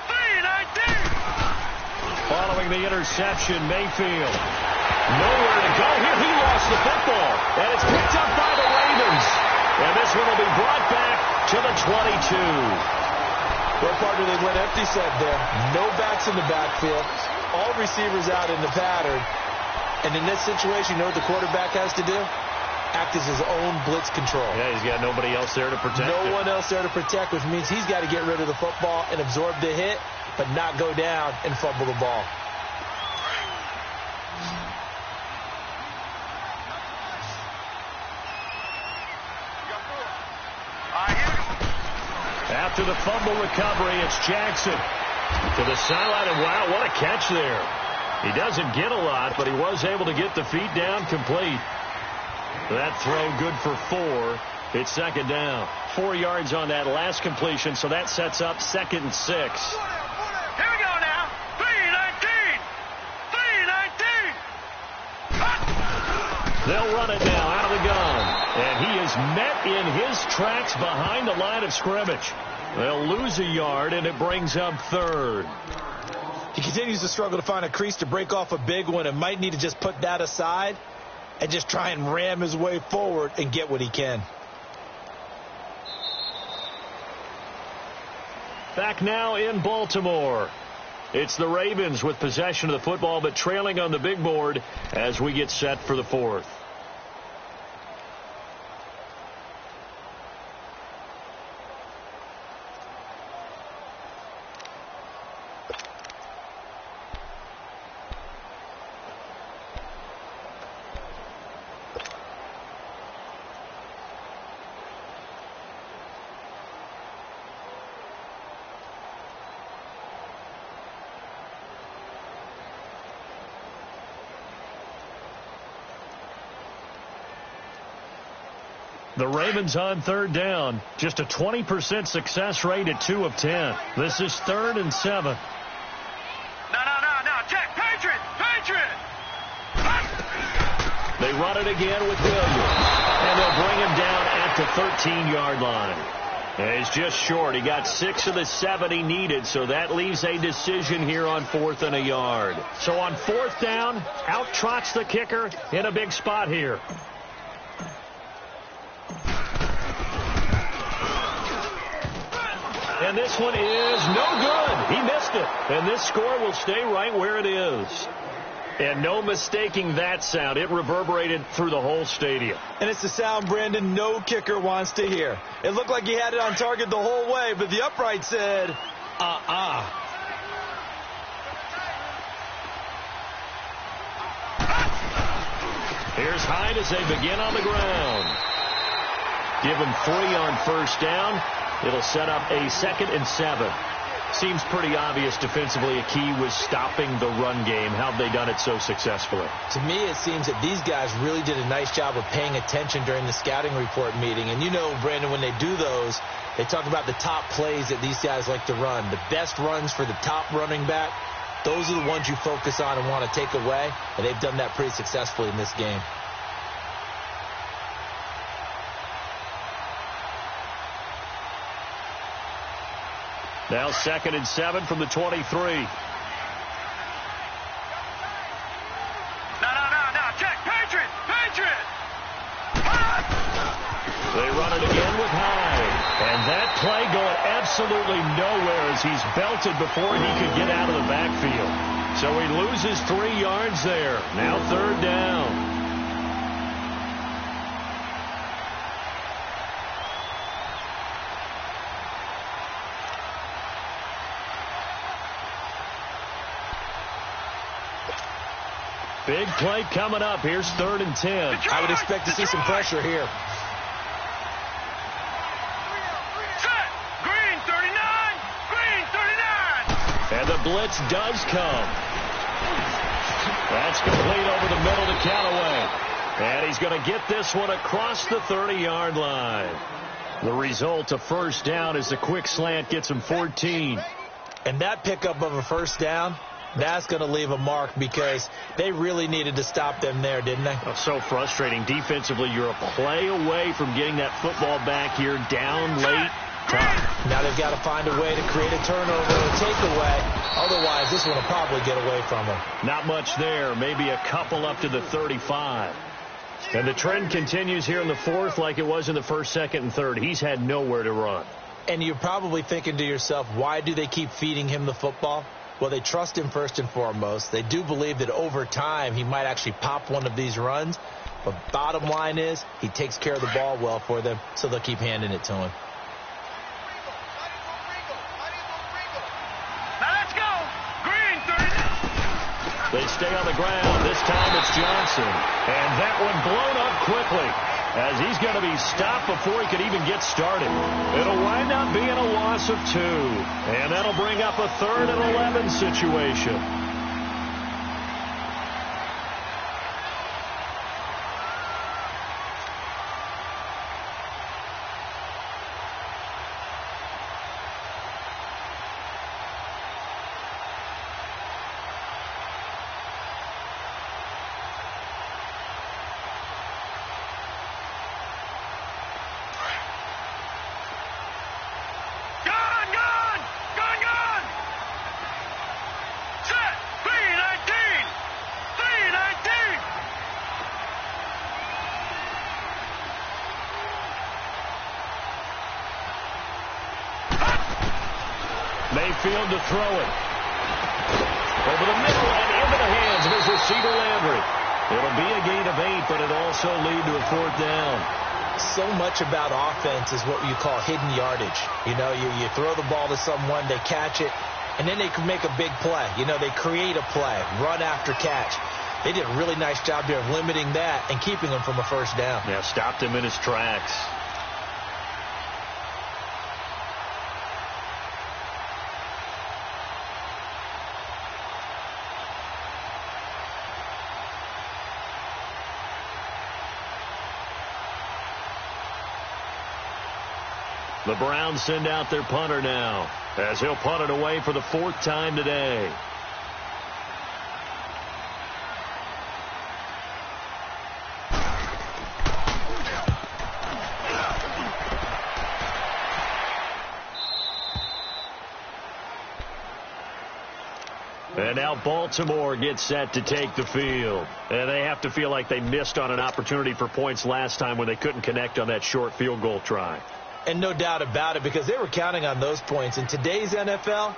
3-19. Following the interception, Mayfield. Nowhere to go here. He lost the football, and it's picked up by the Ravens. And this one will be brought back to the 22. Well, partner, they went empty set there. No backs in the backfield. All receivers out in the pattern. And in this situation, you know what the quarterback has to do? Act as his own blitz control. Yeah, he's got nobody else there to protect him. No one else there to protect, which means he's got to get rid of the football and absorb the hit, but not go down and fumble the ball. After the fumble recovery, it's Jackson to the sideline, and wow, what a catch there. He doesn't get a lot, but he was able to get the feet down complete. That throw good for 4. It's 2nd down. 4 yards on that last completion, so that sets up 2nd and 6. Here we go now. 3-19. 3-19. They'll run it now out of the gun. And he is met in his tracks behind the line of scrimmage. They'll lose a yard, and it brings up 3rd. He continues to struggle to find a crease to break off a big one and might need to just put that aside and just try and ram his way forward and get what he can. Back now in Baltimore. It's the Ravens with possession of the football, but trailing on the big board as we get set for the 4th. The Ravens on third down. Just a 20% success rate at 2 of 10. This is 3rd and 7. No. Check. Patriot. They run it again with Williams. And they'll bring him down at the 13-yard line. And he's just short. He got 6 of the 7 he needed, so that leaves a decision here on 4th and a yard. So on 4th down, out trots the kicker in a big spot here. And this one is no good. He missed it. And this score will stay right where it is. And no mistaking that sound. It reverberated through the whole stadium. And it's the sound, Brandon, no kicker wants to hear. It looked like he had it on target the whole way, but the upright said, Here's Hyde as they begin on the ground. Give him 3 on 1st down. It'll set up a 2nd and 7. Seems pretty obvious defensively a key was stopping the run game. How have they done it so successfully? To me, it seems that these guys really did a nice job of paying attention during the scouting report meeting. And you know, Brandon, when they do those, they talk about the top plays that these guys like to run. The best runs for the top running back, those are the ones you focus on and want to take away. And they've done that pretty successfully in this game. Now 2nd and 7 from the 23. No. Check. Patriot. They run it again with Hyde. And that play going absolutely nowhere as he's belted before he could get out of the backfield. So he loses 3 yards there. Now 3rd down. Big play coming up. Here's 3rd and 10. I would expect to see some pressure here. Set. Green 39. And the blitz does come. That's complete over the middle to Callaway. And he's going to get this one across the 30-yard line. The result of 1st down is a quick slant gets him 14. And that pickup of a 1st down, that's going to leave a mark because they really needed to stop them there, didn't they? Oh, so frustrating. Defensively, you're a play away from getting that football back here down late. Tough. Now they've got to find a way to create a turnover or takeaway. Otherwise, this one will probably get away from them. Not much there. Maybe a couple up to the 35. And the trend continues here in the 4th like it was in the 1st, 2nd, and 3rd. He's had nowhere to run. And you're probably thinking to yourself, why do they keep feeding him the football? Well, they trust him first and foremost. They do believe that over time he might actually pop one of these runs. But bottom line is he takes care of the ball well for them, so they'll keep handing it to him. Now let's go. Green 39. They stay on the ground. This time it's Johnson. And that one blown up quickly as he's going to be stopped before he could even get started. It'll wind up being a loss of 2. And that'll bring up a 3rd and 11 situation. Mayfield to throw it. Over the middle and into the hands of his receiver, Landry. It'll be a gain of 8, but it also lead to a 4th down. So much about offense is what you call hidden yardage. You know, you throw the ball to someone, they catch it, and then they can make a big play. You know, they create a play, run after catch. They did a really nice job there of limiting that and keeping him from a 1st down. Yeah, stopped him in his tracks. The Browns send out their punter now, as he'll punt it away for the 4th time today. And now Baltimore gets set to take the field. And they have to feel like they missed on an opportunity for points last time when they couldn't connect on that short field goal try. And no doubt about it, because they were counting on those points. In today's NFL,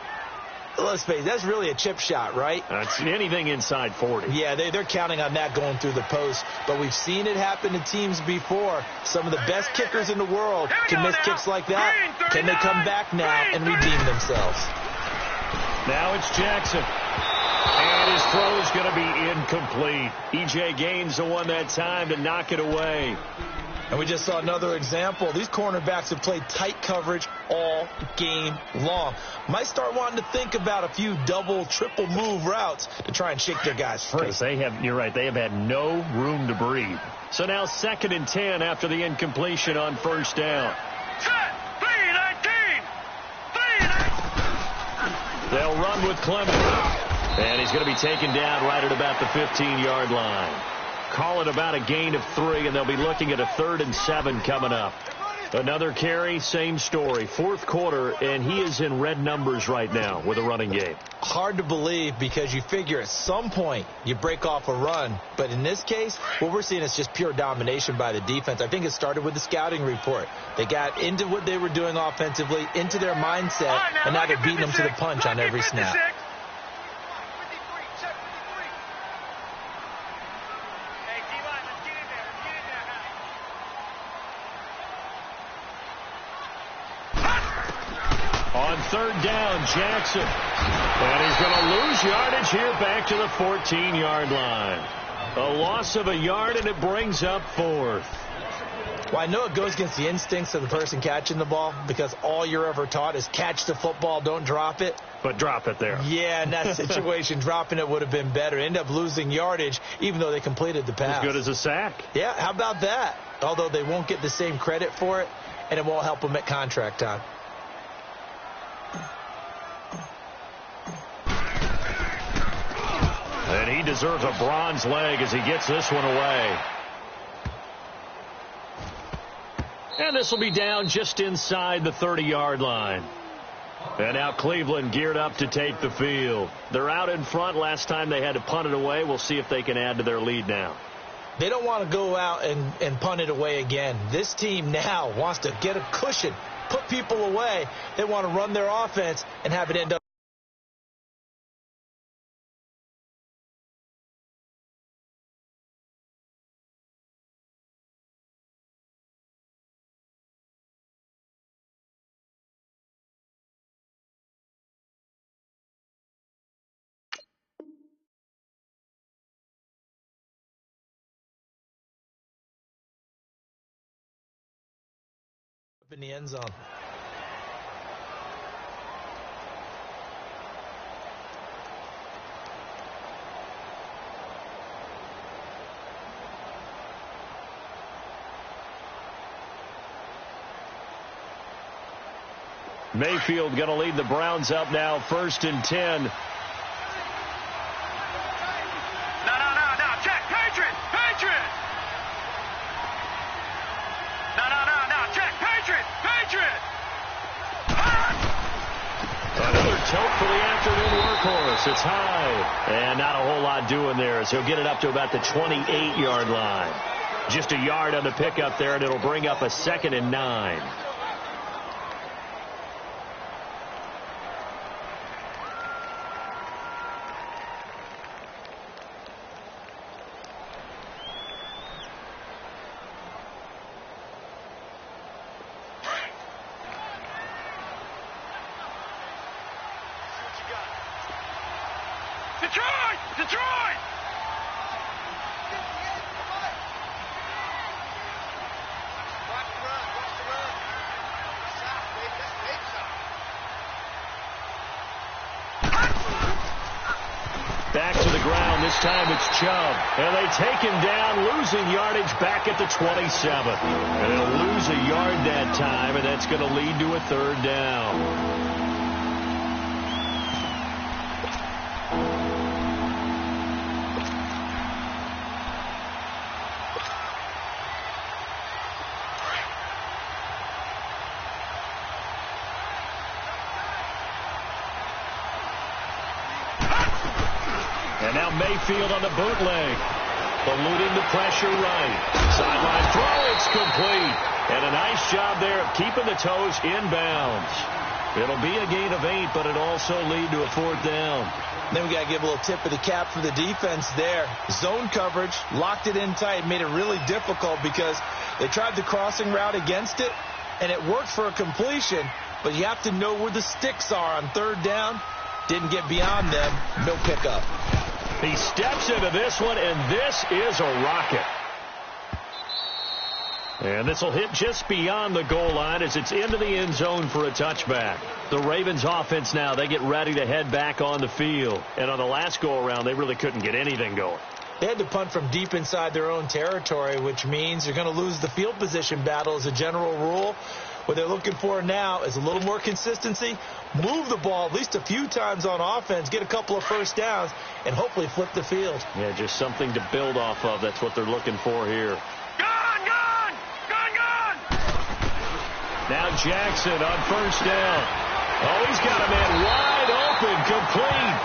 let's face it, that's really a chip shot, right? That's anything inside 40. Yeah, they're counting on that going through the post. But we've seen it happen to teams before. Some of the best kickers in the world can miss kicks like that. Can they come back now and redeem themselves? Now it's Jackson. And his throw is going to be incomplete. E.J. Gaines the one that time to knock it away. And we just saw another example. These cornerbacks have played tight coverage all game long. Might start wanting to think about a few double, triple move routes to try and shake their guys free. Because you're right, they have had no room to breathe. So now 2nd and 10 after the incompletion on 1st down. Set. 3-19. 3-19. They'll run with Clement. And he's going to be taken down right at about the 15-yard line. Call it about a gain of 3, and they'll be looking at a 3rd and 7 coming up. Another carry, same story. 4th quarter, and he is in red numbers right now with a running game. Hard to believe, because you figure at some point you break off a run. But in this case, what we're seeing is just pure domination by the defense. I think it started with the scouting report. They got into what they were doing offensively, into their mindset, and now they're beating them to the punch on every snap. On 3rd down, Jackson. And he's going to lose yardage here back to the 14-yard line. A loss of a yard, and it brings up 4th. Well, I know it goes against the instincts of the person catching the ball, because all you're ever taught is catch the football, don't drop it. But drop it there. Yeah, in that situation, dropping it would have been better. End up losing yardage, even though they completed the pass. As good as a sack. Yeah, how about that? Although they won't get the same credit for it, and it won't help them at contract time. And he deserves a bronze leg as he gets this one away. And this will be down just inside the 30-yard line. And now Cleveland geared up to take the field. They're out in front. Last time they had to punt it away. We'll see if they can add to their lead now. They don't want to go out and punt it away again. This team now wants to get a cushion, put people away. They want to run their offense and have it end up. In the end zone. Mayfield going to lead the Browns up now, 1st and 10. No. Check. Patriot. No. Check. Patriot. Another tote for the afternoon workhorse. It's high. And not a whole lot doing there, as he'll get it up to about the 28-yard line. Just a yard on the pickup there, and it'll bring up a 2nd and 9. Detroit! Back to the ground. This This time it's Chubb. And they take him down, losing yardage back at the 27. And they'll lose a yard that time, and that's going to lead to a third down. And now Mayfield on the bootleg. Eluding the pressure right. Sideline throw, it's complete. And a nice job there of keeping the toes inbounds. It'll be a gain of 8, but it'll also lead to a fourth down. Then we got to give a little tip of the cap for the defense there. Zone coverage, locked it in tight, made it really difficult because they tried the crossing route against it, and it worked for a completion, but you have to know where the sticks are on third down. Didn't get beyond them. No pickup. He steps into this one, and this is a rocket. And this will hit just beyond the goal line as it's into the end zone for a touchback. The Ravens offense now, they get ready to head back on the field. And on the last go-around, they really couldn't get anything going. They had to punt from deep inside their own territory, which means you're going to lose the field position battle as a general rule. What they're looking for now is a little more consistency, move the ball at least a few times on offense, get a couple of first downs, and hopefully flip the field. Yeah, just something to build off of. That's what they're looking for here. Gone! Now Jackson on first down. Oh, he's got a man wide open, complete.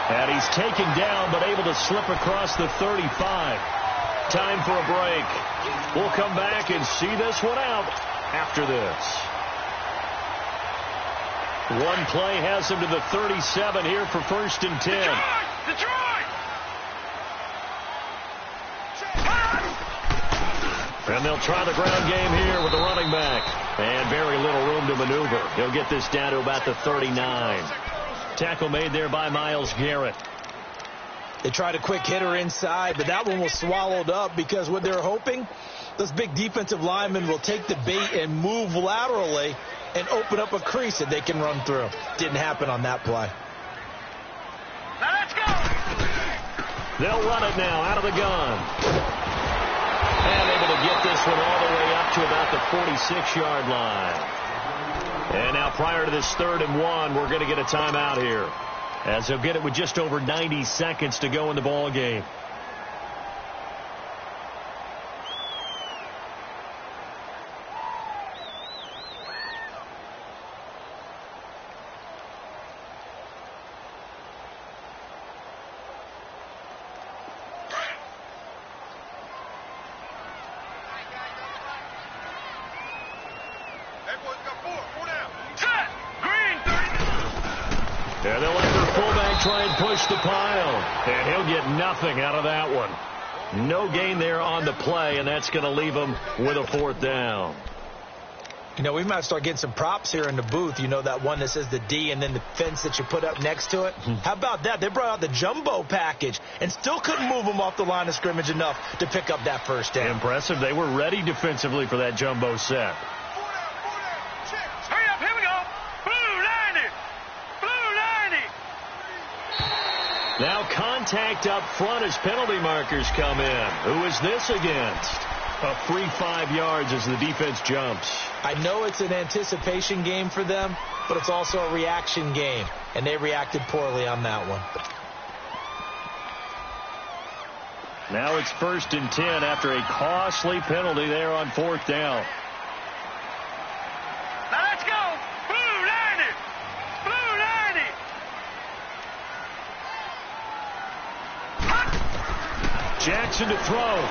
And he's taken down, but able to slip across the 35. Time for a break. We'll come back and see this one out after this. One play has him to the 37 here for 1st and 10. Detroit! And they'll try the ground game here with the running back. And very little room to maneuver. He'll get this down to about the 39. Tackle made there by Myles Garrett. They tried a quick hitter inside, but that one was swallowed up because what they're hoping, those big defensive linemen will take the bait and move laterally and open up a crease that they can run through. Didn't happen on that play. Now let's go! They'll run it now out of the gun. And able to get this one all the way up to about the 46-yard line. And now prior to this 3rd and 1, we're going to get a timeout here, as they'll get it with just over 90 seconds to go in the ball game. And they'll let their fullback try and push the pile. And he'll get nothing out of that one. No gain there on the play, and that's going to leave him with a 4th down. You know, we might start getting some props here in the booth. You know, that one that says the D and then the fence that you put up next to it? How about that? They brought out the jumbo package and still couldn't move them off the line of scrimmage enough to pick up that 1st down. Impressive. They were ready defensively for that jumbo set. Hurry up, here we go! Blue 90! Now contact up front as penalty markers come in. Who is this against? A free 5 yards as the defense jumps. I know it's an anticipation game for them, but it's also a reaction game, and they reacted poorly on that one. Now it's 1st and 10 after a costly penalty there on 4th down. Now let's go! Blue 90! Blue 90! Jackson to throw.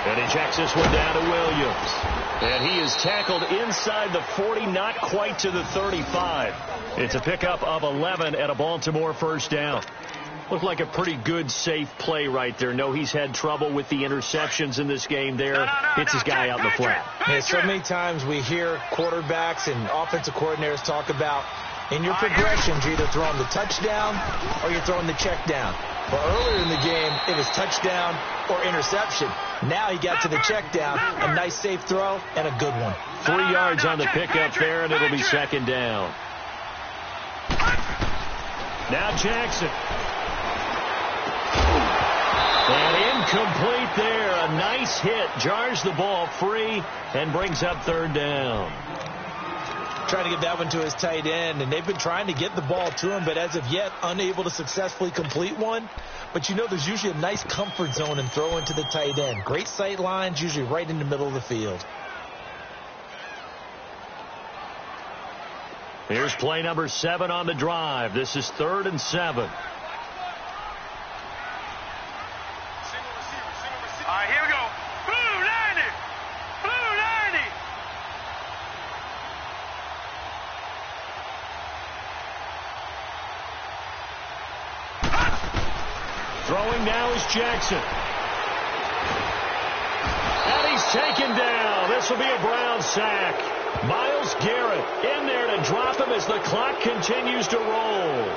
And he checks this one down to Williams. And he is tackled inside the 40, not quite to the 35. It's a pickup of 11 at a Baltimore 1st down. Looked like a pretty good, safe play right there. No, he's had trouble with the interceptions in this game there. Hits his guy out in the flat. Yeah, so many times we hear quarterbacks and offensive coordinators talk about in your progressions, you're either throwing the touchdown or you're throwing the check down. Well, earlier in the game, it was touchdown or interception. Now he got to the check down, a nice safe throw, and a good one. 3 yards on the pickup there, and it'll be 2nd down. Now Jackson. Incomplete there. A nice hit. Jars the ball free and brings up third down. Trying to get that one to his tight end, and they've been trying to get the ball to him, but as of yet, unable to successfully complete one. But you know there's usually a nice comfort zone in throwing to the tight end. Great sight lines, usually right in the middle of the field. Here's play number 7 on the drive. This is 3rd and 7. All right, here we go. Blue 90. Blue 90. Throwing now is Jackson. And he's taken down. This will be a Brown sack. Myles Garrett in there to drop him as the clock continues to roll.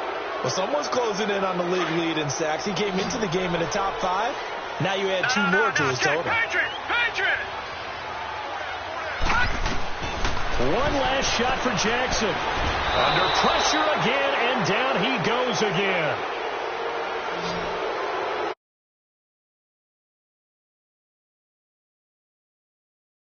Well, someone's closing in on the league lead in sacks. He came into the game in the top 5. Now you add 2 more to his total. Patriot. One last shot for Jackson. Under pressure again, and down he goes again.